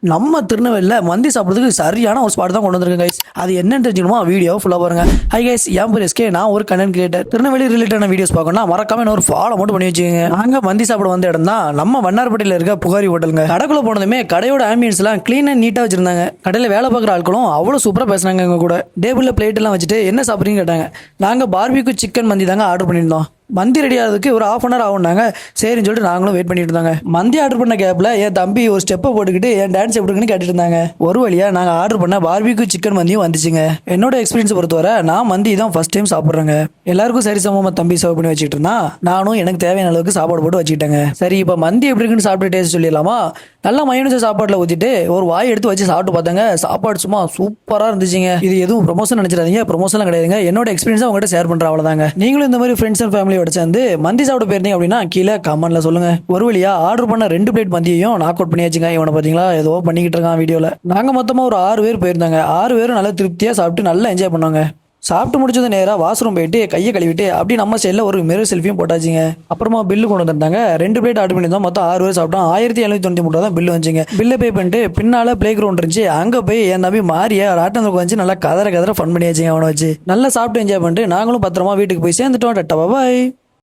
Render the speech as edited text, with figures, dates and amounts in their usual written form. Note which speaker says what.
Speaker 1: நம்ம திருநெல்வேலியில் மந்தி சாப்பிட்றதுக்கு சரியான ஒரு ஸ்பாட் தான் கொண்டு வந்திருக்கேன் கைஸ். அது என்னன்னு தெரிஞ்சுக்கணுமா வீடியோ ஃபுல்லாக பாருங்க. ஹை கைஸ், என் பேர் எஸ்கே. நான் ஒரு கண்டென்ட் கிரியேட்டர். திருநெல்வேலி ரிலேட்டடான வீடியோஸ் பார்க்கணும்னா மறக்காம என்ன ஒரு ஃபாலோ மட்டும் பண்ணி வச்சுக்கோங்க. நாங்கள் மந்தி சாப்பிட வந்த இடம் தான் நம்ம வண்ணார்பேட்டையில் இருக்க புகாரி ஹோட்டலுங்க. கடைக்குள்ள போனதுமே கடையோட ஆம்பியன்ஸ் எல்லாம் கிளீன் அண்ட் நீட்டாக வச்சிருந்தாங்க. கடையில் வேலை பார்க்குற ஆட்களும் அவ்வளோ சூப்பராக பேசுனாங்க. எங்க கூட டேபிளில் பிளேட் எல்லாம் வச்சுட்டு என்ன சாப்பிட்றீங்கன்னு கேட்டாங்க. நாங்கள் பார்பிக்யூ சிக்கன் மந்தி தாங்க ஆர்டர் பண்ணியிருந்தோம். மந்தி ரெடி ஆகிறதுக்கு ஒரு ½ அன் ஹவர் ஆகுனாங்க. சரின்னு சொல்லிட்டு நாங்களும் வெயிட் பண்ணிட்டு இருந்தாங்க. மந்தி ஆர்டர் பண்ண கேப்பில் என் தம்பி ஒரு ஸ்டெப்பை போட்டுக்கிட்டு என் டான்ஸ் எப்படி இருக்குன்னு கேட்டுட்டு இருந்தாங்க. ஒரு வழியா நாங்கள் ஆர்டர் பண்ண பார்பிக்யூ சிக்கன் மந்தியும் வந்துச்சுங்க. என்னோட எக்ஸ்பீரியன்ஸ் பொறுத்தவரை நான் மந்தி தான் ஃபர்ஸ்ட் டைம் சாப்பிட்றேங்க. எல்லாருக்கும் சரி சமமாக தம்பி சர்வ் பண்ணி வச்சுட்டு இருந்தா நானும் எனக்கு தேவையான அளவுக்கு சாப்பாடு போட்டு வச்சுக்கிட்டேங்க. சரி, இப்போ மந்தி எப்படி இருக்குன்னு சாப்பிட்டு டேஸ்ட் சொல்லிடலாமா? நல்லா மயோனைஸ் சாப்பாட்டில் ஊற்றிட்டு ஒரு வாய் எடுத்து வச்சு சாப்பிட்டு பார்த்தாங்க. சாப்பாடு சும்மா சூப்பராக இருந்துச்சுங்க. இது எதுவும் ப்ரொமோஷன் நினைச்சிடாதீங்க, ப்ரொமோஷன்லாம் கிடையாதுங்க. என்னோட எக்ஸ்பீரியன்ஸ் உங்கள்கிட்ட ஷேர் பண்ணுறேன், அவ்வளோதாங்க. நீங்களும் இந்த மாதிரி ஃப்ரெண்ட்ஸ் அண்ட் ஃபேமிலியோட சேர்ந்து மந்தி சாப்பிட போயிருந்தீங்க அப்படின்னா கீழே கமெண்ட்ல சொல்லுங்க. ஒரு வழியா ஆர்டர் பண்ண 2 பிளேட் மந்தியையும் நாக் அவுட் பண்ணியாச்சுங்க. இவனை பார்த்தீங்களா ஏதோ பண்ணிக்கிட்டு இருக்கான் வீடியோவில். நாங்கள் மொத்தமாக ஒரு 6 பேர் போயிருந்தாங்க. 6 பேரும் நல்லா திருப்தியாக சாப்பிட்டு நல்லா என்ஜாய் பண்ணாங்க. சாப்பிட்டு முடிச்சது நேராக வாஷ்ரூம் போயிட்டு கையை கழுவிட்டு அப்படி நம்ம சைடில் ஒரு மிரர் செல்ஃபியும் போட்டாச்சுங்க. அப்புறமா பில்லு கொண்டு வந்திருந்தாங்க. 2 பிளேட் ஆர்டர் பண்ணியிருந்தோம். மொத்தம் 6 பேர் சாப்பிட்டோம். 1793 தான் பில்லு வந்துச்சுங்க. பில்லை பே பண்ணிட்டு பின்னால பிளே கிரவுண்ட் இருந்துச்சு. அங்கே போய் என் தம்பி மாறிய ஆட்டத்துக்கு வந்து நல்லா கதற ஃபன் பண்ணியாச்சுங்க. அவனை வச்சு நல்லா சாப்பிட்டு என்ஜாய் பண்ணிட்டு நாங்களும் பத்திரமா வீட்டுக்கு போய் சேர்ந்துட்டோம். டட்டா பாய்.